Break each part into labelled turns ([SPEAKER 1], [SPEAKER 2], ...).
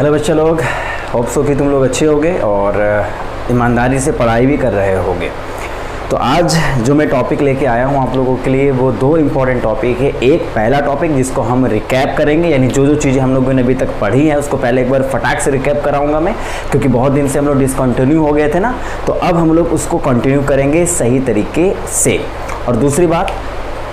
[SPEAKER 1] Hello बच्चे लोग, hope so कि तुम लोग अच्छे होगे और ईमानदारी से पढ़ाई भी कर रहे होगे। तो आज जो मैं टॉपिक लेके आया हूँ आप लोगों के लिए वो दो इम्पॉर्टेंट टॉपिक है। एक पहला टॉपिक जिसको हम रिकैप करेंगे, यानी जो चीज़ें हम लोगों ने अभी तक पढ़ी हैं उसको पहले एक बार फटाक से रिकैप कराऊंगा मैं, क्योंकि बहुत दिन से हम लोग डिसकंटिन्यू हो गए थे ना, तो अब हम लोग उसको कंटिन्यू करेंगे सही तरीके से। और दूसरी बात,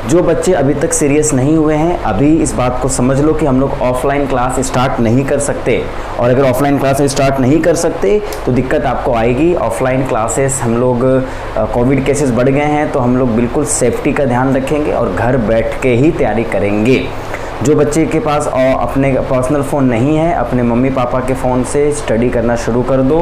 [SPEAKER 1] जो बच्चे अभी तक सीरियस नहीं हुए हैं अभी इस बात को समझ लो कि हम लोग ऑफलाइन क्लास स्टार्ट नहीं कर सकते, और अगर ऑफलाइन क्लास स्टार्ट नहीं कर सकते तो दिक्कत आपको आएगी। ऑफलाइन क्लासेस हम लोग कोविड केसेस बढ़ गए हैं तो हम लोग बिल्कुल सेफ्टी का ध्यान रखेंगे और घर बैठ के ही तैयारी करेंगे। जो बच्चे के पास अपने पर्सनल फ़ोन नहीं है, अपने मम्मी पापा के फ़ोन से स्टडी करना शुरू कर दो,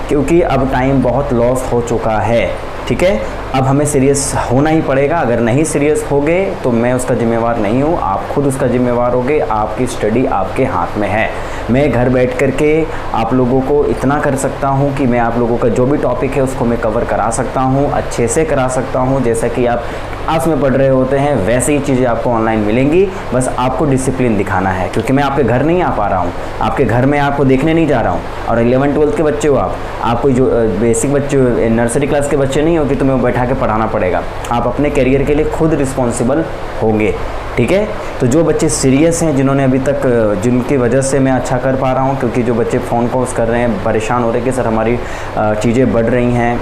[SPEAKER 1] क्योंकि अब टाइम बहुत लॉस हो चुका है। ठीक है, अब हमें सीरियस होना ही पड़ेगा। अगर नहीं सीरियस हो गए तो मैं उसका जिम्मेवार नहीं हूँ, आप खुद उसका जिम्मेवार होगे। आपकी स्टडी आपके हाथ में है। मैं घर बैठ कर के आप लोगों को इतना कर सकता हूँ कि मैं आप लोगों का जो भी टॉपिक है उसको मैं कवर करा सकता हूँ, अच्छे से करा सकता हूँ। जैसा कि आप क्लास में पढ़ रहे होते हैं वैसे ही चीज़ें आपको ऑनलाइन मिलेंगी, बस आपको डिसिप्लिन दिखाना है। क्योंकि मैं आपके घर नहीं आ पा रहा हूँ, आपके घर में आपको देखने नहीं जा रहा हूँ। और 11-12 के बच्चे हो आप कोई जो बेसिक बच्चे, नर्सरी क्लास के बच्चे नहीं हो कि तुम्हें बैठा के पढ़ाना पड़ेगा। आप अपने करियर के लिए खुद रिस्पॉन्सिबल होंगे। ठीक है, तो जो बच्चे सीरियस हैं, जिन्होंने अभी तक, जिनकी वजह से मैं अच्छा कर पा रहा हूँ, क्योंकि जो बच्चे फ़ोन कॉल्स कर रहे हैं परेशान हो रहे हैं कि सर हमारी चीज़ें बढ़ रही हैं,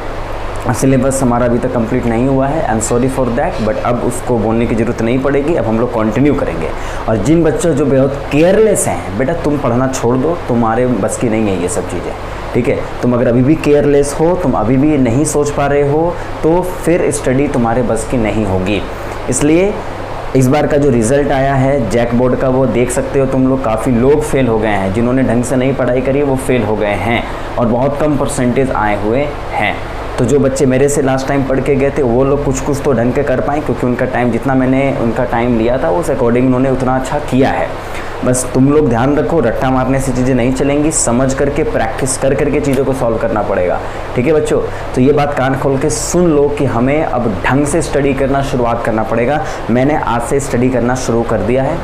[SPEAKER 1] सिलेबस हमारा अभी तक कंप्लीट नहीं हुआ है, I am sorry for that, but अब उसको बोलने की ज़रूरत नहीं पड़ेगी। अब हम लोग कंटिन्यू करेंगे। और जिन बच्चों जो बहुत केयरलेस हैं, बेटा तुम पढ़ना छोड़ दो, तुम्हारे बस की नहीं है ये सब चीज़ें। ठीक है, तुम अगर अभी भी केयरलेस हो, तुम अभी भी नहीं सोच पा रहे हो, तो फिर स्टडी तुम्हारे बस की नहीं होगी। इसलिए इस बार का जो रिज़ल्ट आया है जैक बोर्ड का, वो देख सकते हो तुम लोग, काफ़ी लोग फेल हो गए हैं। जिन्होंने ढंग से नहीं पढ़ाई करी वो फेल हो गए हैं और बहुत कम परसेंटेज आए हुए हैं। तो जो बच्चे मेरे से लास्ट टाइम पढ़ के गए थे वो लोग कुछ तो ढंग के कर पाए, क्योंकि उनका टाइम, जितना मैंने उनका टाइम लिया था उस अकॉर्डिंग उन्होंने उतना अच्छा किया है। बस तुम लोग ध्यान रखो, रट्टा मारने से चीज़ें नहीं चलेंगी, समझ करके प्रैक्टिस कर करके चीज़ों को सॉल्व करना पड़ेगा। ठीक है बच्चों, तो ये बात कान खोल के सुन लो कि हमें अब ढंग से स्टडी करना शुरुआत करना पड़ेगा। मैंने आज से स्टडी करना शुरू कर दिया है।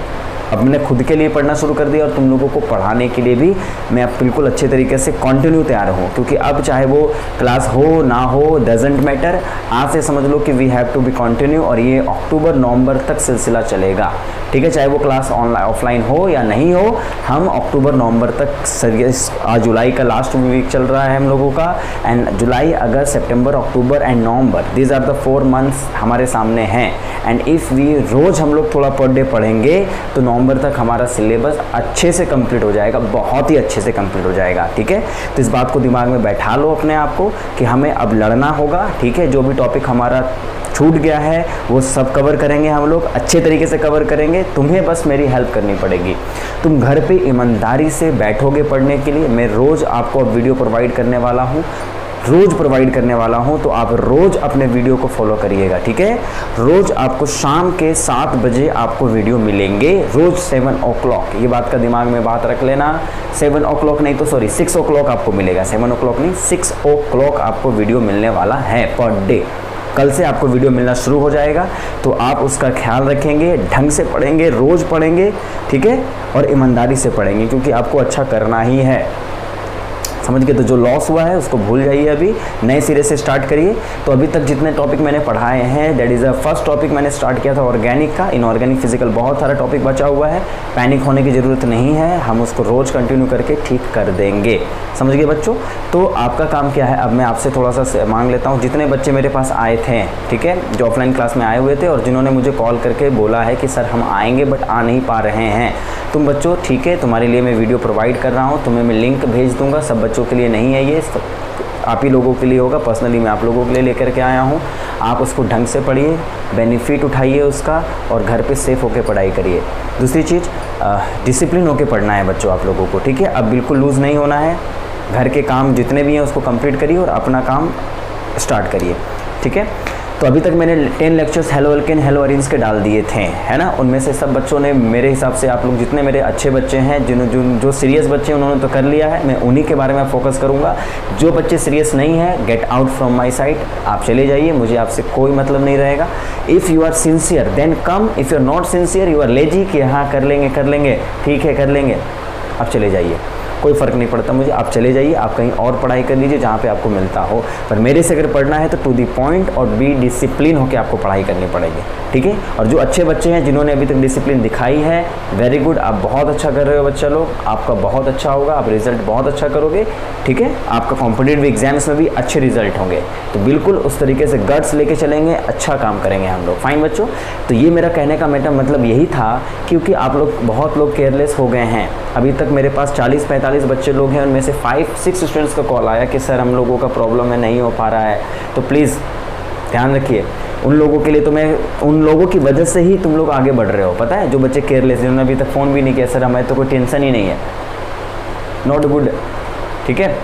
[SPEAKER 1] अब मैंने खुद के लिए पढ़ना शुरू कर दिया और तुम लोगों को पढ़ाने के लिए भी मैं अब बिल्कुल अच्छे तरीके से कंटिन्यू तैयार हूँ। क्योंकि अब चाहे वो क्लास हो ना हो, डजेंट मैटर, आज से समझ लो कि we have to be continue. और ये अक्टूबर-नवंबर तक सिलसिला चलेगा। ठीक है, चाहे वो क्लास ऑनलाइन ऑफलाइन हो या नहीं हो, हम अक्टूबर-नवंबर तक सीरियस। आज जुलाई का लास्ट वीक चल रहा है हम लोगों का, and July, August, September, October and November, these are the 4 months हमारे सामने हैं। एंड इफ़ वी रोज़ हम लोग थोड़ा पर डे पढ़ेंगे तो नवंबर तक हमारा सिलेबस अच्छे से कंप्लीट हो जाएगा, बहुत ही अच्छे से कंप्लीट हो जाएगा। ठीक है, तो इस बात को दिमाग में बैठा लो अपने आप को कि हमें अब लड़ना होगा। ठीक है, जो भी टॉपिक हमारा छूट गया है वो सब कवर करेंगे, हम लोग अच्छे तरीके से कवर करेंगे। तुम्हें बस मेरी हेल्प करनी पड़ेगी। तुम घर पे ईमानदारी से बैठोगे पढ़ने के लिए। मैं रोज़ आपको अब वीडियो प्रोवाइड करने वाला हूँ, रोज़ प्रोवाइड करने वाला हूं, तो आप रोज़ अपने वीडियो को फॉलो करिएगा। ठीक है, रोज़ आपको शाम के 7 बजे आपको वीडियो मिलेंगे, रोज़ 7 o'clock। ये बात का दिमाग में बात रख लेना। 7 o'clock नहीं तो सॉरी 6 o'clock आपको मिलेगा, 7 o'clock नहीं, 6 o'clock आपको वीडियो मिलने वाला है पर डे। कल से आपको वीडियो मिलना शुरू हो जाएगा, तो आप उसका ख्याल रखेंगे, ढंग से पढ़ेंगे, रोज़ पढ़ेंगे। ठीक है, और ईमानदारी से पढ़ेंगे, क्योंकि आपको अच्छा करना ही है। समझ गए? तो जो लॉस हुआ है उसको भूल जाइए, अभी नए सिरे से स्टार्ट करिए। तो अभी तक जितने टॉपिक मैंने पढ़ाए हैं, that is the first topic मैंने स्टार्ट किया था ऑर्गेनिक का। इनऑर्गेनिक फिजिकल बहुत सारा टॉपिक बचा हुआ है, पैनिक होने की ज़रूरत नहीं है, हम उसको रोज़ कंटिन्यू करके ठीक कर देंगे। समझ गए बच्चों? तो आपका काम क्या है, अब मैं आपसे थोड़ा सा मांग लेता हूँ। जितने बच्चे मेरे पास आए थे, ठीक है, जो ऑफलाइन क्लास में आए हुए थे और जिन्होंने मुझे कॉल करके बोला है कि सर हम आएंगे बट आ नहीं पा रहे हैं, तुम बच्चों, ठीक है, तुम्हारे लिए मैं वीडियो प्रोवाइड कर रहा हूँ, तुम्हें मैं लिंक भेज दूँगा। सब बच्चों के लिए नहीं है, ये आप ही लोगों के लिए होगा। पर्सनली मैं आप लोगों के लिए लेकर के आया हूँ। आप उसको ढंग से पढ़िए, बेनिफिट उठाइए उसका, और घर पे सेफ होकर पढ़ाई करिए। दूसरी चीज़, डिसिप्लिन होकर पढ़ना है बच्चों आप लोगों को। ठीक है, अब बिल्कुल लूज़ नहीं होना है। घर के काम जितने भी हैं उसको कंप्लीट करिए और अपना काम स्टार्ट करिए। ठीक है, तो अभी तक मैंने 10 lectures hello alkane hello arenes के डाल दिए थे, है ना। उनमें से सब बच्चों ने, मेरे हिसाब से आप लोग जितने मेरे अच्छे बच्चे हैं, जो सीरियस बच्चे हैं उन्होंने तो कर लिया है। मैं उन्हीं के बारे में फोकस करूंगा। जो बच्चे सीरियस नहीं है, get out from my sight, आप चले जाइए, मुझे आपसे कोई मतलब नहीं रहेगा। If you are sincere then come, if you are not sincere, you are lazy कि हाँ कर लेंगे ठीक है कर लेंगे, आप चले जाइए। कोई फ़र्क नहीं पड़ता मुझे, आप चले जाइए, आप कहीं और पढ़ाई कर लीजिए जहाँ पे आपको मिलता हो, पर मेरे से अगर पढ़ना है तो टू दी पॉइंट और बी डिसिप्लिन होकर आपको पढ़ाई करनी पड़ेगी, ठीक है। और जो अच्छे बच्चे हैं जिन्होंने अभी तक डिसिप्लिन दिखाई है, वेरी गुड, आप बहुत अच्छा कर रहे हो बच्चा लोग, आपका बहुत अच्छा होगा, आप रिजल्ट बहुत अच्छा करोगे, ठीक है। आपका कॉम्पिटिटिव एग्जाम्स में भी अच्छे रिजल्ट होंगे, तो बिल्कुल उस तरीके से गट्स लेके चलेंगे, अच्छा काम करेंगे हम लोग। फाइन बच्चों, तो ये मेरा कहने का मतलब यही था, क्योंकि आप लोग बहुत लोग केयरलेस हो गए हैं। अभी तक मेरे पास 40-45 बच्चे लोग हैं, उनमें से 5-6 स्टूडेंट्स का कॉल आया कि सर हम लोगों का प्रॉब्लम है, नहीं हो पा रहा है। तो प्लीज़ ध्यान रखिए, उन लोगों के लिए तो मैं, उन लोगों की वजह से ही तुम लोग आगे बढ़ रहे हो, पता है। जो बच्चे केयरलेस, जिन्होंने अभी तक फ़ोन भी नहीं किया, सर हमें तो कोई टेंशन ही नहीं है, नॉट गुड, ठीक है।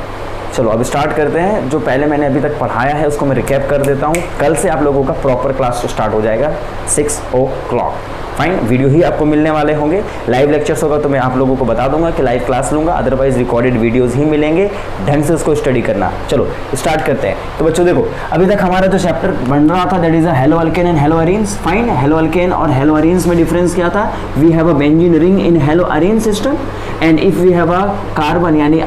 [SPEAKER 1] चलो अब स्टार्ट करते हैं। जो पहले मैंने अभी तक पढ़ाया है उसको मैं रिकैप कर देता हूँ। कल से आप लोगों का प्रॉपर क्लास स्टार्ट हो जाएगा 6 o'clock। फाइन, वीडियो ही आपको मिलने वाले होंगे। लाइव लेक्चर्स होगा तो मैं आप लोगों को बता दूंगा कि लाइव क्लास लूँगा, अदरवाइज रिकॉर्डेड वीडियोस ही मिलेंगे, ढंग से उसको स्टडी करना। चलो स्टार्ट करते हैं। तो बच्चों देखो, अभी तक हमारा जो चैप्टर बन रहा था that is a haloalkane and haloarenes. Fine, haloalkane और हेलो अरीन्स में डिफरेंस क्या था? We have a benzene ring in haloarene system, and if we have a carbon यानी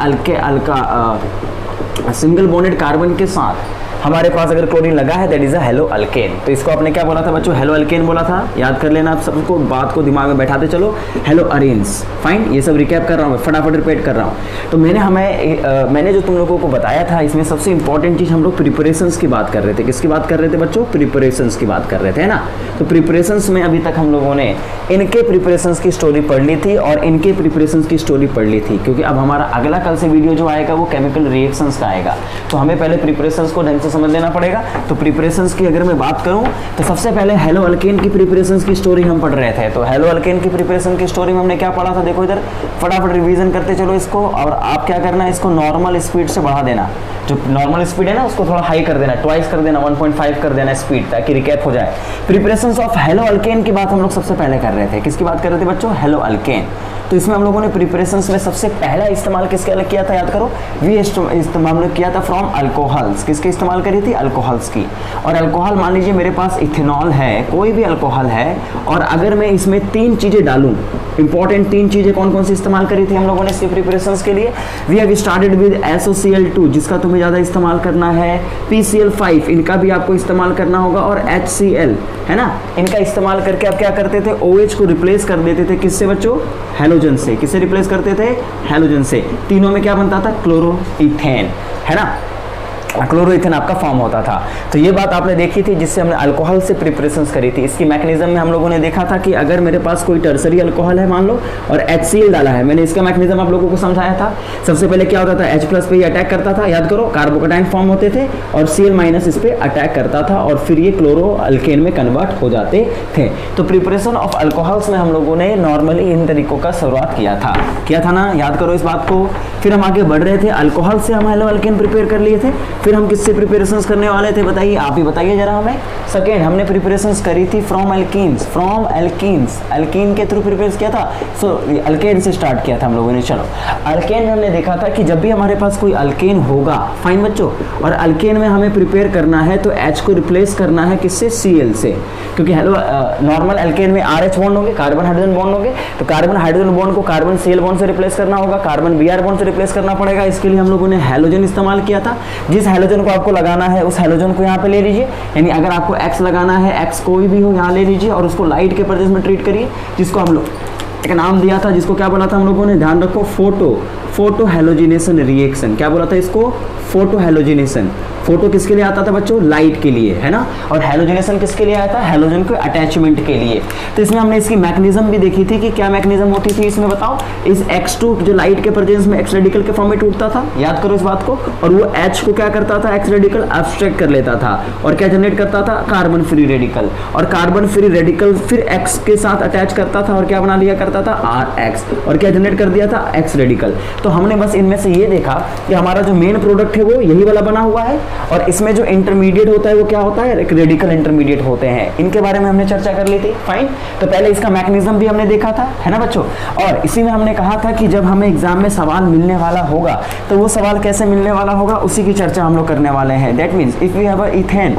[SPEAKER 1] सिंगल बॉन्डेड कार्बन के साथ हमारे पास अगर क्लोरीन लगा है that is a haloalkane. तो इसको आपने क्या बोला था बच्चों? हेलो अल्केन बोला था। याद कर लेना आप सबको, बात को दिमाग में बैठाते चलो। Hello arenes. फाइन, ये सब रिकैप कर रहा हूँ, फटाफट रिपीट कर रहा हूँ। तो मैंने जो तुम लोगों को बताया था, इसमें सबसे इंपॉर्टेंट चीज़ हम लोग प्रिपरेशंस की बात कर रहे थे। किसकी बात कर रहे थे बच्चों? प्रिपरेशंस की बात कर रहे थे, है ना। तो प्रिपरेशंस में अभी तक हम लोगों ने इनके प्रिपरेशंस की स्टोरी पढ़ ली थी और इनके प्रिपरेशंस की स्टोरी पढ़ ली थी, क्योंकि अब हमारा अगला कल से वीडियो जो आएगा वो केमिकल रिएक्शंस का आएगा। तो हमें पहले प्रिपरेशंस को ढंग से समझ लेना पड़ेगा। तो प्रिपरेशंस की अगर मैं बात करूं तो सबसे पहले हेलो अल्केन की प्रिपरेशंस की स्टोरी हम पढ़ रहे थे। तो हेलो अल्केन की प्रिपरेशन की स्टोरी में हमने क्या पढ़ा था? देखो इधर, फटाफट रिवीजन करते चलो इसको। और आप क्या करना है, इसको नॉर्मल स्पीड से बढ़ा देना। जो नॉर्मल स्पीड है ना उसको थोड़ा हाई कर देना, ट्वाइस कर देना, 1.5 कर देना स्पीड, ताकि रिकैप हो जाए। प्रिपरेशंस ऑफ हेलो अल्केन की बात हम लोग सबसे पहले कर रहे थे। किसकी बात कर रहे थे बच्चों? Hello alkane. तो इसमें हम लोगों ने प्रिपरेशंस में सबसे पहला इस्तेमाल किसके अलग किया था? याद करो, वी इस्तेमाल हम लोग किया था फ्रॉम अल्कोहल्स। किसके इस्तेमाल करी थी? अल्कोहल्स की। और अल्कोहल, मान लीजिए मेरे पास इथेनॉल है, कोई भी अल्कोहल है, और अगर मैं इसमें 3 चीजें डालूं, इंपॉर्टेंट 3 चीजें कौन कौन सी इस्तेमाल करी थी हम लोगों ने इसकी प्रिपरेशंस के लिए? We have started with SOCl2, जिसका तुम्हें ज्यादा इस्तेमाल करना है। PCl5, इनका भी आपको इस्तेमाल करना होगा। और HCl, है ना, इनका इस्तेमाल करके आप क्या करते थे? OH को रिप्लेस कर देते थे। किससे बच्चों? हेलोजन से। किससे रिप्लेस करते थे? हेलोजन से। तीनों में क्या बनता था? क्लोरोइथेन, है ना। क्लोरोइथेन आपका फॉर्म होता था। तो ये बात आपने देखी थी, जिससे हमने अल्कोहल से प्रिपरेशंस करी थी। इसकी मैकेनिज्म में हम लोगों ने देखा था कि अगर मेरे पास कोई टर्सरी अल्कोहल है मान लो, और HCl डाला है, मैंने इसका मैकेनिज्म आप लोगों को समझाया था। सबसे पहले क्या होता था? H+ पे ये अटैक करता था, याद करो, कार्बोकेटाइन फॉर्म होते थे, और Cl- इस पे अटैक करता था, और फिर ये क्लोरो अल्केन में कन्वर्ट हो जाते थे। तो प्रिपरेशन ऑफ अल्कोहल्स में हम लोगों ने नॉर्मली इन तरीकों का शुरुआत किया था ना, याद करो इस बात को। फिर हम आगे बढ़ रहे थे, अल्कोहल से हम हेलो अल्केन प्रिपेयर कर लिए थे। फिर हम किससे प्रिपरेशंस करने वाले थे? बताइए, आप ही बताइए जरा हमें। सेकेंड, हमने प्रिपरेशंस करी थी फ्रॉम एल्कीन्स, अल्कीन के थ्रू प्रिपेयर किया था। सो अल्केन से स्टार्ट किया था हम लोगों ने। चलो, अल्केन में हमने देखा था कि जब भी हमारे पास कोई अल्केन होगा, फाइन बच्चों, और अल्केन में हमें प्रिपेयर करना है तो H को रिप्लेस करना है किससे? Cl से। क्योंकि हेलो नॉर्मल अल्केन में RH बॉन्ड होंगे, कार्बन हाइड्रोजन बॉन्ड होंगे, तो कार्बन हाइड्रोजन बॉन्ड को कार्बन Cl बॉन्ड से रिप्लेस करना होगा, कार्बन Br बॉन्ड से रिप्लेस करना पड़ेगा। इसके लिए हम लोगों ने हैलोजन इस्तेमाल किया था। जिस हैलोजन को आपको लगाना है उस हैलोजन को यहाँ पे ले लीजिए, यानी अगर आपको X लगाना है, X कोई भी हो यहाँ ले लीजिए, और उसको लाइट के प्रदेश में ट्रीट करिए, जिसको हम लोग एक नाम दिया था, जिसको क्या बोला था हम लोगों ने? ध्यान रखो, फोटो हैलोजिनेशन रिएक्शन। क्या बोला था इसको? Photo halogenation. फोटो किसके लिए आता था बच्चों? लाइट के लिए, है ना। और हैलोजिनेशन किसके लिए आया था? हैलोजन के अटैचमेंट के लिए। तो इसमें हमने इसकी मैकेनिज्म भी देखी थी कि क्या मैकेनिज्म होती थी इसमें, बताओ। इस X2 जो लाइट के प्रेजेंस में X रेडिकल के फॉर्म में टूटता था, याद करो इस बात को, और वो H को क्या करता था? X रेडिकल एब्स्ट्रैक्ट कर लेता था, और क्या जनरेट करता था? Carbon free radical. और कार्बन फ्री रेडिकल फिर X के साथ अटैच करता था, और क्या बना लिया करता था? RX, और क्या जनरेट कर दिया था? X radical. तो हमने बस इनमें से ये देखा कि हमारा जो मेन प्रोडक्ट है वो यही वाला बना हुआ है, और इसमें जो इंटरमीडिएट होता है वो क्या होता है? एक रेडिकल इंटरमीडिएट होते हैं। इनके बारे में हमने चर्चा कर ली थी। फाइन, तो पहले इसका मैकेनिज्म भी हमने देखा था, है ना बच्चों। और इसी में हमने कहा था कि जब हमें एग्जाम में सवाल मिलने वाला होगा तो वो सवाल कैसे मिलने वाला होगा, उसी की चर्चा हम लोग करने वाले हैं। That means if we have a ethane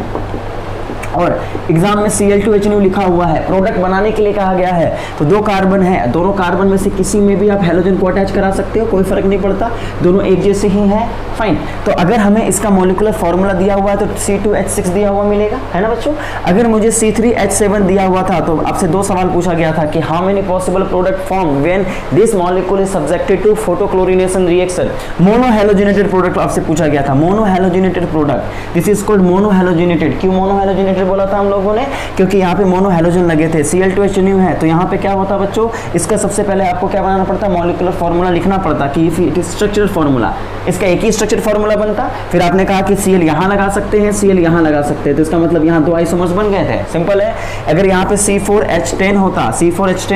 [SPEAKER 1] और एग्जाम में Cl2H लिखा हुआ है, प्रोडक्ट बनाने के लिए कहा गया है, तो दो कार्बन है, दोनों कार्बन में से किसी में भी आप हेलोजन को अटैच करा सकते हो, कोई फर्क नहीं पड़ता, दोनों एक जैसे ही हैं, फाइन। तो अगर हमें इसका मॉलिक्यूलर फॉर्मूला दिया हुआ है तो C2H6 दिया हुआ मिलेगा, है ना बच्चों। अगर मुझे C3H7 दिया हुआ था तो आपसे दो सवाल पूछा गया था कि how many possible product form when this molecule is subjected to photochlorination reaction. Mono halogenated product आपसे पूछा गया था, mono halogenated product, this is called mono halogenated. क्यों मोनो हेलोजिनेटेड बोला था हम लोगों ने, क्योंकि यहाँ पे मोनो हेलोजन लगे थे, Cl2H है, तो यहाँ पे क्या होता बच्चों, इसका सबसे पहले आपको क्या बनाना पड़ता, मॉलिक्यूलर फॉर्मूला लिखना पड़ता कि इट इज स्ट्रक्चरल फॉर्मूला, इसका एक ही स्ट्रक्चर फॉर्मूला बनता। फिर आपने कहा कि Cl यहाँ लगा सकते हैं, Cl यहाँ लगा सकते हैं, तो इसका मतलब यहाँ दो आइसोमर्स बन गए थे, सिंपल है। अगर यहाँ पे C4H10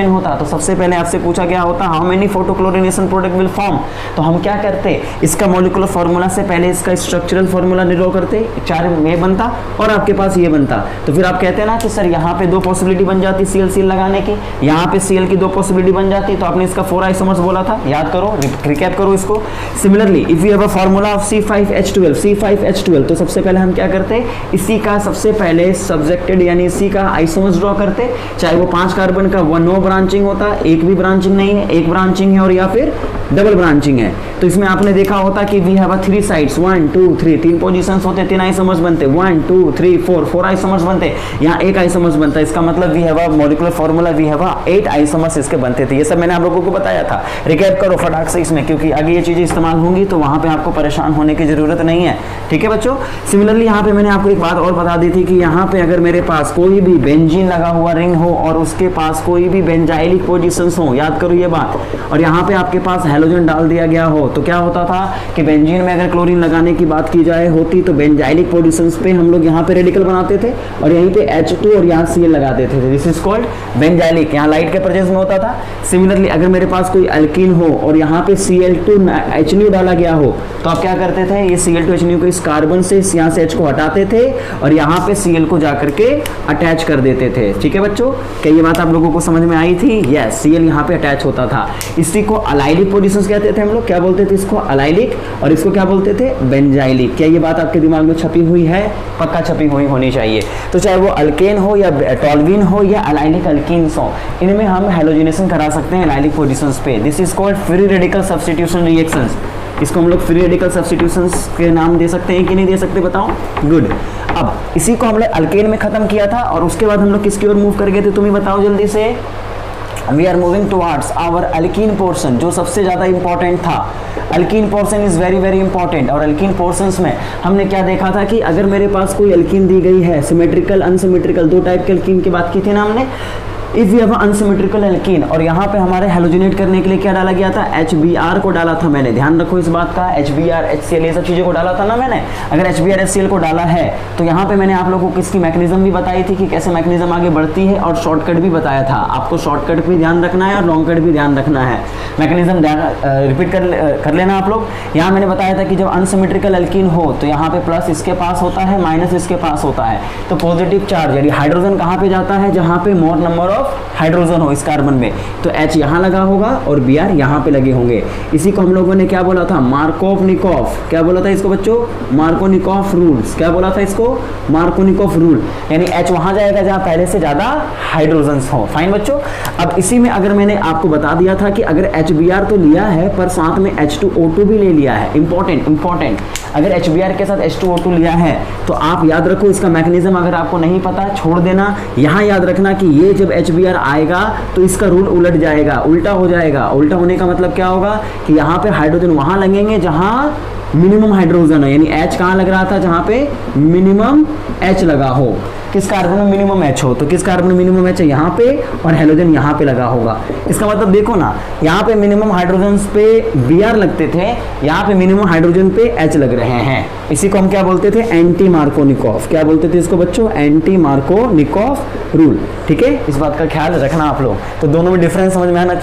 [SPEAKER 1] होता तो सबसे पहले आपसे पूछा गया होता how many photochlorination product will form, तो हम क्या करते, इसका मॉलिक्यूलर फॉर्मूला से पहले इसका स्ट्रक्चरल फॉर्मूला ड्रॉ करते, 4 में बनता और आपके पास ये बनता। तो फिर आप कहते हैं ना कि सर यहाँ पे दो पॉसिबिलिटी बन जाती Cl लगाने की, यहाँ पे Cl की दो पॉसिबिलिटी बन जाती, तो आपने इसका 4 आइसोमर्स बोला था, याद करो, रिकैप करो इसको। Similarly if you have a formula of C5H12, तो सबसे पहले हम क्या करते, इसी का सबसे पहले सब्जेक्टेड यानी इसी का आइसोमर्स ड्रॉ करते, चाहे वो 5 कार्बन का नो ब्रांचिंग होता, एक भी ब्रांचिंग नहीं है, एक ब्रांचिंग है और या फिर डबल ब्रांचिंग है, तो इसमें आपने देखा होता कि वी हैव 3 साइड्स, 1 2 3, 3 पोजीशंस होते, 3 आइसोमर्स बनते, 1 2 3 4 आइसोमर्स बनते, यहाँ एक आइसोमर्स बनता है, इसका मतलब we have a molecular formula, we have 8 isomers इसके बनते थे। ये सब मैंने आप लोगों को बताया था, रिकैप करो फटाक से इसमें, क्योंकि आगे ये चीजें इस्तेमाल होंगी तो वहां पे आपको परेशान होने की जरूरत नहीं है, ठीक है बच्चों। सिमिलरली यहाँ पे मैंने आपको एक बात और बता दी थी कि यहाँ पे अगर मेरे पास कोई भी बेंजीन लगा हुआ रिंग हो और उसके पास कोई भी बेंजाइलिक पोजीशंस हो, याद करो ये बात, और यहाँ पे आपके पास हेलोजन डाल दिया गया हो, तो क्या होता था कि बेंजीन में अगर क्लोरीन लगाने की बात की जाए होती तो बेंजाइलिक पोजीशंस पे हम लोग यहाँ पे रेडिकल बनाते थे और यहीं पे H2 और यहाँ Cl लगा देते थे, दिस इज कॉल्ड बेंजाइलिक, यहाँ लाइट के प्रेजेंस में होता था। सिमिलरली अगर मेरे पास कोई अल्कीन हो और यहाँ पे Cl2H डाला गया हो तो आप क्या करते थे, ये Cl2H को इस कार्बन से यहाँ से H को हटाते थे और यहाँ पे Cl को जाकर के अटैच कर देते थे, ठीक है बच्चों। क्या ये बात आप लोगों को समझ में आई थी? यस, Cl यहाँ पे अटैच होता था, इसी को अलाइलिक पोजीशंस कहते थे हम लोग, क्या बोलते थे इसको, अलाइलिक, और इसको क्या बोलते थे, बेंजाइलिक। क्या ये बात आपके दिमाग में छपी हुई है? पक्का छपी हुई होनी चाहिए। तो चाहे वो अल्केन हो या टॉल्विन हो या अलाइलिक अल्कीन्स हो, इनमें हम हेलोजिनेशन करा सकते हैं अलाइलिक पोजीशंस पे, this is called free radical substitution reactions. इसको हम लोग फ्री रेडिकल सब्स्टिट्यूशंस के नाम दे सकते हैं कि नहीं दे सकते, बताओ? गुड। अब इसी को हम लोग अल्केन में खत्म किया था और उसके बाद हम लोग किसकी ओर मूव कर गए थे, तुम ही बताओ जल्दी से। We are moving towards our alkene portion, जो सबसे ज़्यादा इंपॉर्टेंट था। Alkene portion is very very important, और अल्कीन पोर्शंस में हमने क्या देखा था कि अगर मेरे पास कोई अल्कीन दी गई है, सिमेट्रिकल अनसिमेट्रिकल, दो टाइप के अल्कीन की बात की थी ना हमने। If you have unsymmetrical alkene, और यहाँ पे हमारे हेलोजिनेट करने के लिए क्या डाला गया था, HBr को डाला था मैंने, ध्यान रखो इस बात का, HBr HCl ये सब चीज़ों को डाला था ना मैंने। अगर HBr HCl को डाला है तो यहाँ पे मैंने आप लोगों को इसकी मैकेनिज्म भी बताई थी कि कैसे मैकेनिज्म आगे बढ़ती है, और शॉर्टकट भी बताया था। आपको शॉर्टकट भी ध्यान रखना है और लॉन्ग कट भी ध्यान रखना है। मैकेनिज्म रिपीट कर लेना आप लोग। यहाँ मैंने बताया था कि जब अनसिमेट्रिकल एल्कीन हो तो यहाँ पे प्लस इसके पास होता है, माइनस इसके पास होता है, तो पॉजिटिव चार्ज यानी हाइड्रोजन कहाँ पे जाता है, जहाँ पे मोर नंबर ऑफ हाइड्रोजन हो इस कार्बन में, तो H यहाँ लगा होगा और Br यहाँ पे लगे होंगे। इसी को हम लोगों ने क्या बोला था, मार्कोव-निकोफ, क्या बोला था इसको बच्चों, मार्को-निकोफ रूल्स। क्या बोला था इसको, मार्को-निकोफ रूल, यानी H वहाँ जाएगा जहाँ पहले से ज़्यादा हाइड्रोजन हो। फाइन बच्चों। अब इसी में अगर मैंने आपको बता दिया था कि अगर HBr तो लिया है पर साथ में H2O2 भी ले लिया है, इंपॉर्टेंट, अगर HBr के साथ H2O2 लिया है तो आप याद रखो इसका मैकेनिज्म अगर आपको नहीं पता छोड़ देना। यहाँ याद रखना कि ये जब HBr आएगा तो इसका रूल उलट जाएगा, उल्टा हो जाएगा। उल्टा होने का मतलब क्या होगा कि यहाँ पे हाइड्रोजन वहाँ लगेंगे जहाँ मिनिमम हाइड्रोजन है, यानी H कहाँ लग रहा था, जहाँ पे मिनिमम H लगा हो। किस कार्बन में मिनिमम H हो, तो किस कार्बन में मिनिमम H है, यहाँ पे, और हेलोजन यहाँ पे लगा होगा। इसका मतलब देखो ना, यहाँ पे मिनिमम हाइड्रोजन पे Br लगते थे, यहाँ पे मिनिमम हाइड्रोजन पे H लग रहे हैं। इसी को हम क्या बोलते थे, एंटी मार्कोनिकोफ। क्या बोलते थे इसको बच्चों, एंटी मार्कोनिकोफ रूल। ठीक है, इस बात का ख्याल रखना आप लोग। तो दोनों में डिफरेंस समझ में आना,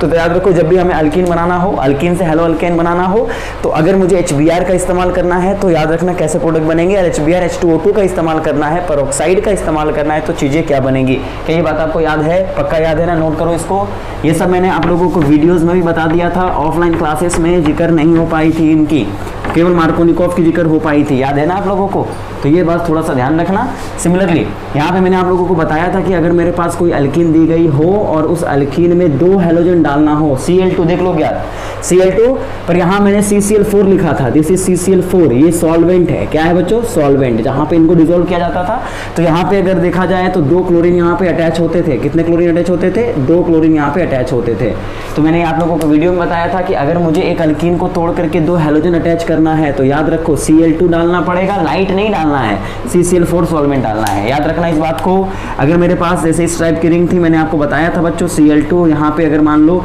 [SPEAKER 1] तो याद रखो जब भी हमें अल्कीन बनाना हो, अल्कीन से हेलो अल्केन बनाना हो, तो अगर मुझे HBr का इस्तेमाल करना है तो याद रखना कैसे प्रोडक्ट बनेंगे, और HBr H2O2 का इस्तेमाल करना है, पेरोक्साइड का इस्तेमाल करना है, तो चीज़ें क्या बनेंगी। क्या ये बात आपको याद है? पक्का याद है ना, नोट करो इसको। ये सब मैंने आप लोगों को वीडियोज़ में भी बता दिया था, ऑफलाइन क्लासेस में जिक्र नहीं हो पाई थी इनकी, केवल मार्कोनिकोफ की जिक्र हो पाई थी, याद है ना आप लोगों को। तो ये बात थोड़ा सा ध्यान रखना। सिमिलरली यहाँ पे मैंने आप लोगों को बताया था कि अगर मेरे पास कोई अल्कीन दी गई हो और उस अल्कीन में 2 हैलोजन डालना हो, Cl2 देख लो यार, Cl2 पर यहाँ मैंने CCl4 लिखा था, दिस इज CCl4, ये सॉल्वेंट है। क्या है बच्चों? सॉल्वेंट, जहाँ पे इनको डिसॉल्व किया जाता था। तो यहाँ पे अगर देखा जाए तो 2 क्लोरीन यहाँ पे अटैच होते थे। कितने क्लोरीन अटैच होते थे? 2 क्लोरीन यहाँ पे अटैच होते थे। तो मैंने आप लोगों को वीडियो में बताया था कि अगर मुझे एक अल्कीन को तोड़ करके 2 हैलोजन अटैच करना है तो याद रखो Cl2 डालना पड़ेगा, लाइट नहीं डालना है, CCl4 सॉल्वेंट डालना है। याद रखना इस बात को। अगर मेरे पास जैसे इस टाइप की रिंग थी, मैंने आपको बताया था बच्चों, Cl2 यहाँ पे अगर मान लो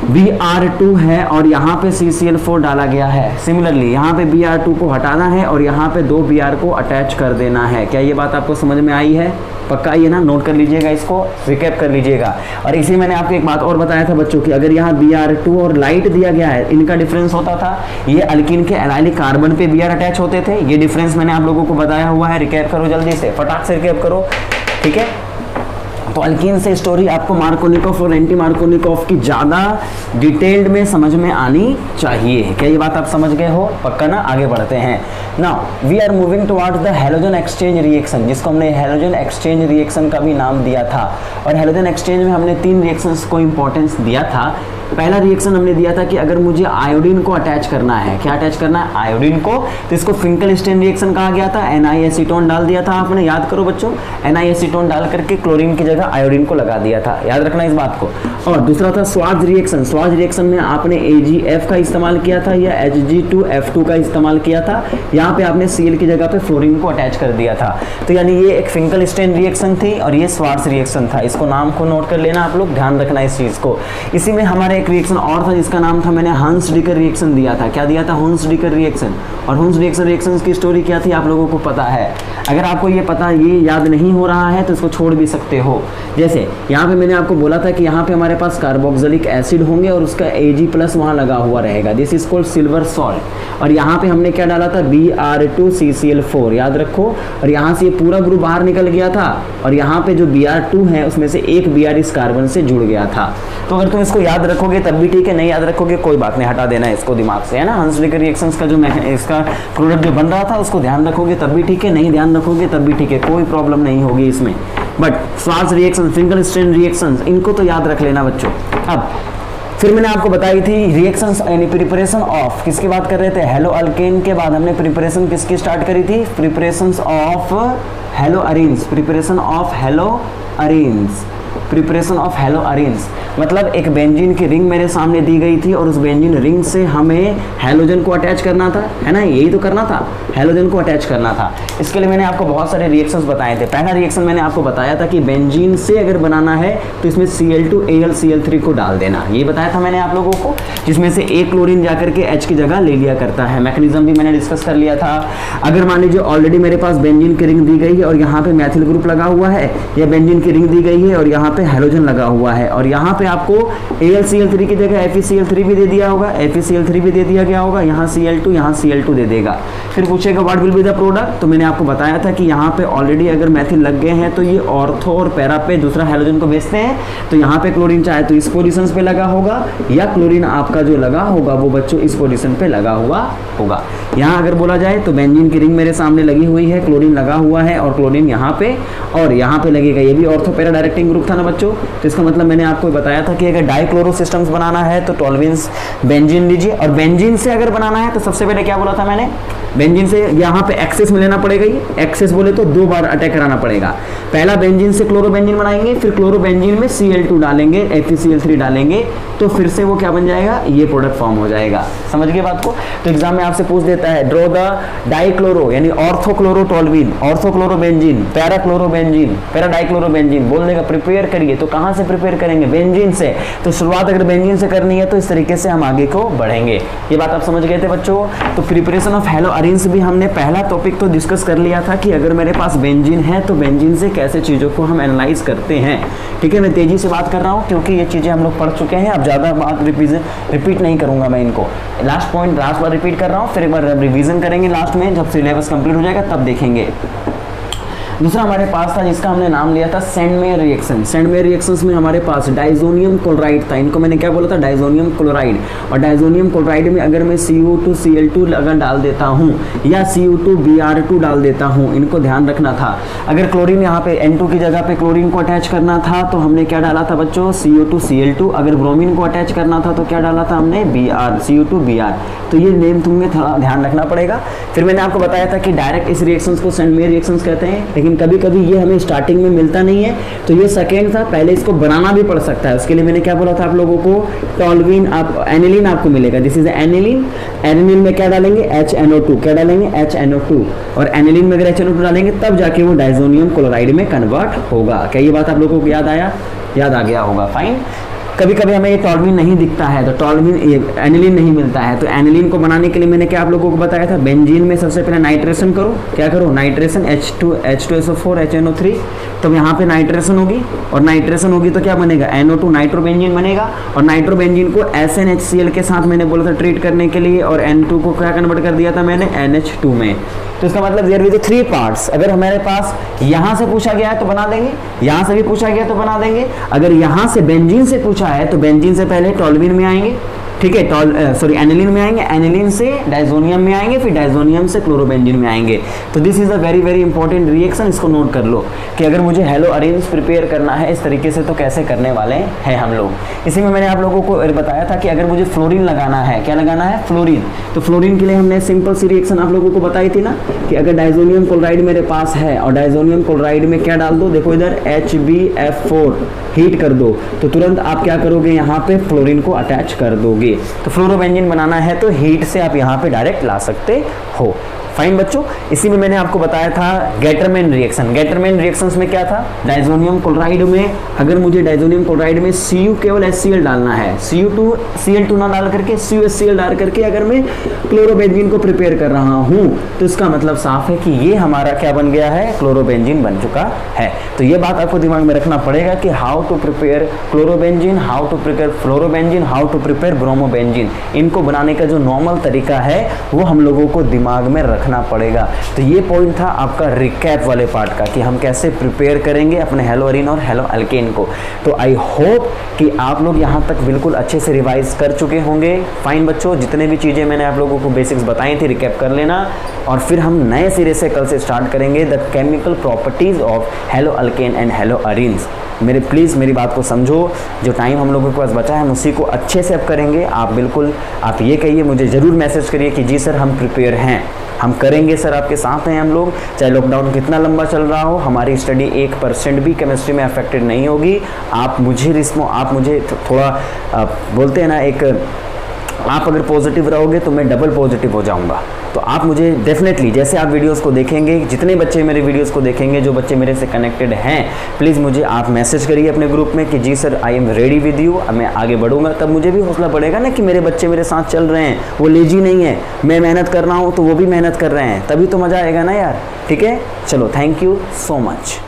[SPEAKER 1] Br2 है और यहाँ पे CCl4 डाला गया है। सिमिलरली यहाँ पे Br2 को हटाना है और यहाँ पे 2 Br को अटैच कर देना है। क्या ये बात आपको समझ में आई है? पक्का ये ना, नोट कर लीजिएगा, इसको रिकैप कर लीजिएगा। और इसी मैंने आपको एक बात और बताया था बच्चों की, अगर यहाँ Br2 और लाइट दिया गया है, इनका डिफरेंस होता था, ये अल्कीन के एनाइलिक कार्बन पे Br अटैच होते थे। ये डिफरेंस मैंने आप लोगों को बताया हुआ है। रिकैप करो जल्दी से, फटाक से रिकैप करो, ठीक है। तो अल्कीन से स्टोरी आपको मार्कोनिकोव और एंटी मार्कोनिकोव की ज़्यादा डिटेल्ड में समझ में आनी चाहिए। क्या ये बात आप समझ गए हो? पक्का ना? आगे बढ़ते हैं। Now we are moving towards the halogen exchange reaction, जिसको हमने हैलोजन एक्सचेंज रिएक्शन का भी नाम दिया था। और हैलोजन एक्सचेंज में हमने 3 रिएक्शंस को इंपॉर्टेंस दिया था। पहला रिएक्शन हमने दिया था कि अगर मुझे आयोडीन को अटैच करना है, क्या अटैच करना है? आयोडीन को, तो इसको फिंकलस्टीन रिएक्शन कहा गया था। Na एसीटोन डाल दिया था आपने, याद करो बच्चों, Na एसीटोन डाल करके क्लोरीन की जगह आयोडीन को लगा दिया था। याद रखना इस बात को। और दूसरा था स्वाज रिएक्शन। स्वाज रिएक्शन में आपने AgF का इस्तेमाल किया था या Hg2F2 का इस्तेमाल किया था। यहाँ पे आपने Cl की जगह पे फ्लोरीन को अटैच कर दिया था। तो यानी ये एक फिंकलस्टीन रिएक्शन थी और ये स्वाज रिएक्शन था। इसको नाम को नोट कर लेना आप लोग, ध्यान रखना इस चीज को। इसी में हमारे एक रिएक्शन और था जिसका नाम था, मैंने हंस-डिकर रिएक्शन दिया था। क्या दिया था? हंस-डिकर रिएक्शन। और हंस-डिकर रिएक्शन की स्टोरी क्या थी आप लोगों को पता है। अगर आपको ये पता, ये याद नहीं हो रहा है तो इसको छोड़ भी सकते हो। जैसे यहाँ पे मैंने आपको बोला था कि यहाँ पे हमारे पास कार्बोक्सिलिक एसिड होंगे और उसका Ag+ वहाँ लगा हुआ रहेगा, this is called silver salt. और यहाँ पे हमने क्या डाला था? Br2CCl4, याद रखो। और यहाँ से ये पूरा ग्रुप बाहर निकल गया था और यहाँ पे जो Br2 है उसमें से एक Br इस कार्बन से जुड़ गया था। तो अगर तुम इसको याद रखोगे तब भी ठीक है, नहीं याद रखोगे कोई बात नहीं, हटा देना है इसको दिमाग से, है ना। हंस-डिकर रिएक्शंस का जो इसका प्रोडक्ट जो बन रहा था उसको ध्यान रखोगे तब भी ठीक है, नहीं ध्यान रखोगे तब भी ठीक है, कोई प्रॉब्लम नहीं होगी इसमें। बट स्वाज रिएक्शन, फिंकलस्टीन रिएक्शंस, इनको तो याद रख लेना बच्चों। अब फिर मैंने आपको बताई थी रिएक्शंस यानी प्रिपरेशन ऑफ, किसकी बात कर रहे थे? हेलो अल्केन के बाद हमने प्रिपरेशन किसकी स्टार्ट करी थी? Preparations of hello arenes, preparation of hello arenes, preparation of hello arenes. मतलब एक बेंजीन की रिंग मेरे सामने दी गई थी और उस बेंजीन रिंग से हमें हैलोजन को अटैच करना था, है ना, यही तो करना था, हैलोजन को अटैच करना था। इसके लिए मैंने आपको बहुत सारे रिएक्शंस बताए थे। पहला रिएक्शन मैंने आपको बताया था कि बेंजीन से अगर बनाना है तो इसमें Cl2AlCl3 को डाल देना, ये बताया था मैंने आप लोगों को, जिसमें से एक क्लोरीन जाकर के H की जगह ले लिया करता है। मैकेनिज्म भी मैंने डिस्कस कर लिया था। अगर मान लीजिए ऑलरेडी मेरे पास बेंजीन की रिंग दी गई है और यहाँ पे मैथिल ग्रुप लगा हुआ है, या बेंजीन की रिंग दी गई है और यहाँ पे हैलोजन लगा हुआ है और यहाँ पे आपको AlCl3 की जगह FeCl3 भी दे दिया होगा, FeCl3 भी दे दिया गया होगा, यहाँ Cl2 यहाँ Cl2 दे देगा। फिर पूछेगा what will be the product, तो मैंने आपको बताया था कि यहाँ पे ऑलरेडी अगर मैथिल लग गए हैं तो ये ऑर्थो और पैरा पे दूसरा हैलोजन को भेजते हैं, तो यहाँ पे क्लोरीन चाहे तो इस पोजीशन पे लगा होगा या क्लोरीन आपका जो लगा होगा वो बच्चों इस पोजीशन पे लगा हुआ होगा। यहाँ अगर बोला जाए तो बेंजीन की रिंग मेरे सामने लगी हुई है, क्लोरीन लगा हुआ है और क्लोरीन यहाँ पे और यहाँ पे लगेगा, ये भी ऑर्थो पैरा डायरेक्टिंग ग्रुप था ना बच्चों। तो इसका मतलब मैंने आपको बताया था कि अगर डाइक्लोरो सिस्टम्स बनाना है तो टॉलविन्स बेंजीन लीजिए, और बेंजीन से अगर बनाना है तो सबसे पहले क्या बोला था मैंने, बेंजीन से यहाँ पे एक्सेस में लेना पड़ेगा। ही एक्सेस बोले तो 2 बार अटैक कराना पड़ेगा। पहला बेंजीन से क्लोरोबेंजीन बनाएंगे, फिर क्लोरोबेंजीन में Cl2 डालेंगे, FeCl3 डालेंगे, तो फिर से वो क्या बन जाएगा, ये प्रोडक्ट फॉर्म हो जाएगा। समझ गए बात को। तो एग्जाम में आपसे पूछ देता है ड्रॉ द डाइक्लोरो यानी ऑर्थोक्लोरोटोल्विन, ऑर्थोक्लोरोबेंजीन, पैराक्लोरोबेंजीन, पैराडाइक्लोरोबेंजीन बोल देगा प्रिपेयर करिए। तो कहाँ से प्रिपेयर करेंगे, बेंजीन से। तो शुरुआत अगर बेंजीन से करनी है तो इस तरीके से हम आगे को बढ़ेंगे। ये बात आप समझ गए थे बच्चों। तो प्रिपरेशन ऑफ हेलो अरेन्स भी हमने पहला टॉपिक तो डिस्कस कर लिया था कि अगर मेरे पास बेंजीन है तो बेंजीन से कैसे चीज़ों को हम एनालाइज करते हैं। ठीक है, मैं तेजी से बात कर रहा हूँ क्योंकि ये चीज़ें हम लोग पढ़ चुके हैं, अब ज़्यादा बात रिपीट नहीं करूँगा मैं इनको। लास्ट पॉइंट लास्ट बार रिपीट कर रहा हूँ, फिर एक बार रिवीजन करेंगे लास्ट में, जब सिलेबस कंप्लीट हो जाएगा तब देखेंगे। दूसरा हमारे पास था जिसका हमने नाम लिया था सेंडमेयर रिएक्शन। सेंडमेयर रिएक्शंस में हमारे पास डाइजोनियम क्लोराइड था, इनको मैंने क्या बोला था, डाइजोनियम क्लोराइड। और डाइजोनियम क्लोराइड में अगर मैं CO2Cl2 अगर डाल देता हूँ या CO2Br2 डाल देता हूँ, इनको ध्यान रखना था। अगर क्लोरीन यहाँ पे N2 की जगह पे क्लोरीन को अटैच करना था तो हमने क्या डाला था बच्चों, CO2Cl2। अगर ब्रोमीन को अटैच करना था तो क्या डाला था हमने, Br, CO2Br। तो ये नेम तुम्हें थोड़ा ध्यान रखना पड़ेगा। फिर मैंने आपको बताया था कि डायरेक्ट इस रिएक्शंस को सेंडमेयर रिएक्शंस कहते हैं, लेकिन कभी कभी ये हमें स्टार्टिंग में मिलता नहीं है, तो ये सेकेंड था, पहले इसको बनाना भी पड़ सकता है। उसके लिए मैंने क्या बोला था आप लोगों को, टॉल्वीन, आप एनिलीन आपको मिलेगा, दिस इज एनिलीन। एनिलीन में क्या डालेंगे, HNO2, क्या डालेंगे, HNO2। और एनिलीन में अगर HNO2 डालेंगे तब जाके वो डाइजोनियम क्लोराइड में कन्वर्ट होगा। क्या ये बात आप लोगों को याद आ गया होगा, फाइन। कभी कभी हमें ये टॉल्वीन नहीं दिखता है, तो टॉल्वीन एनिलीन नहीं मिलता है, तो एनिलीन को बनाने के लिए मैंने क्या आप लोगों को बताया था, बेंजीन में सबसे पहले नाइट्रेशन करो, क्या करो, नाइट्रेशन, H2SO4 HNO3। तो यहाँ पे नाइट्रेशन होगी, और नाइट्रेशन होगी तो क्या बनेगा, NO2 नाइट्रोबेंजीन बनेगा। और नाइट्रोबेंजीन को SNHCl के साथ मैंने बोला था ट्रीट करने के लिए, और N2 को क्या कन्वर्ट कर दिया था मैंने, NH2 में। तो इसका मतलब देयर विद 3 पार्ट्स। अगर हमारे पास यहाँ से पूछा गया है तो बना देंगे, यहाँ से भी पूछा गया तो बना देंगे। अगर यहाँ से बेंजीन से पूछा है तो बेंजीन से पहले टॉल्वीन में आएंगे, ठीक है, एनिलीन में आएंगे, एनिलीन से डाइजोनियम में आएंगे, फिर डाइजोनियम से क्लोरोबेंजीन में आएंगे। तो this is a very very important reaction, इसको नोट कर लो कि अगर मुझे हेलो अरेंज प्रिपेयर करना है इस तरीके से तो कैसे करने वाले हैं हम लोग। इसी में मैंने आप लोगों को बताया था कि अगर मुझे फ्लोरीन लगाना है, क्या लगाना है, फ्लोरीन। तो फ्लोरीन के लिए हमने सिंपल सी रिएक्शन आप लोगों को बताई थी ना, कि अगर डाइजोनियम क्लोराइड मेरे पास है और डाइजोनियम क्लोराइड में क्या डाल दो, देखो इधर HbF4 हीट कर दो, तो तुरंत आप क्या करोगे, यहाँ पे फ्लोरीन को अटैच कर दोगे। तो फ्लोरोबेंजीन बनाना है तो हीट से आप यहाँ पे डायरेक्ट ला सकते हो। फाइन बच्चों, इसी में मैंने आपको बताया था गेटरमैन रिएक्शन। गेटरमैन रिएक्शंस में क्या था, डाइजोनियम क्लोराइड में अगर मुझे डाइजोनियम क्लोराइड में Cu केवल HCl डालना है, Cu2Cl2 ना डाल करके CuHCl डाल करके अगर मैं क्लोरोबेंजीन को प्रिपेयर कर रहा हूँ तो इसका मतलब साफ है कि ये हमारा क्या बन गया है, क्लोरोबेंजीन बन चुका है। तो ये बात आपको दिमाग में रखना पड़ेगा कि how to prepare chlorobenzene, how to prepare fluorobenzene, how to prepare bromobenzene. इनको बनाने का जो नॉर्मल तरीका है वो हम लोगों को दिमाग में रखना पड़ेगा। तो ये पॉइंट था आपका रिकैप वाले पार्ट का कि हम कैसे प्रिपेयर करेंगे अपने हेलो अरीन और हेलो अल्केन को। तो आई होप कि आप लोग यहाँ तक बिल्कुल अच्छे से रिवाइज कर चुके होंगे। फाइन बच्चों, जितने भी चीज़ें मैंने आप लोगों को बेसिक्स बताई थी रिकैप कर लेना, और फिर हम नए सिरे से कल से स्टार्ट करेंगे the chemical properties of hello alkane and hello arenes. मेरे प्लीज़ मेरी बात को समझो, जो टाइम हम लोगों के पास बचा है हम उसी को अच्छे से अब करेंगे। आप बिल्कुल आप ये कहिए, मुझे ज़रूर मैसेज करिए कि जी सर हम प्रिपेयर हैं, हम करेंगे सर, आपके साथ हैं हम लोग। चाहे लॉकडाउन कितना लंबा चल रहा हो, हमारी स्टडी 1% भी केमिस्ट्री में अफेक्टेड नहीं होगी। आप मुझे थोड़ा बोलते हैं ना, आप अगर पॉजिटिव रहोगे तो मैं डबल पॉजिटिव हो जाऊंगा। तो आप मुझे डेफिनेटली, जैसे आप वीडियोस को देखेंगे, जितने बच्चे मेरे वीडियोस को देखेंगे, जो बच्चे मेरे से कनेक्टेड हैं, प्लीज़ मुझे आप मैसेज करिए अपने ग्रुप में कि जी sir I am ready with you, मैं आगे बढ़ूंगा। तब मुझे भी हौसला बढ़ेगा ना कि मेरे बच्चे मेरे साथ चल रहे हैं, वो लेजी नहीं है, मैं मेहनत कर रहा हूँ तो वो भी मेहनत कर रहे हैं, तभी तो मज़ा आएगा ना यार। ठीक है, चलो, थैंक यू सो मच।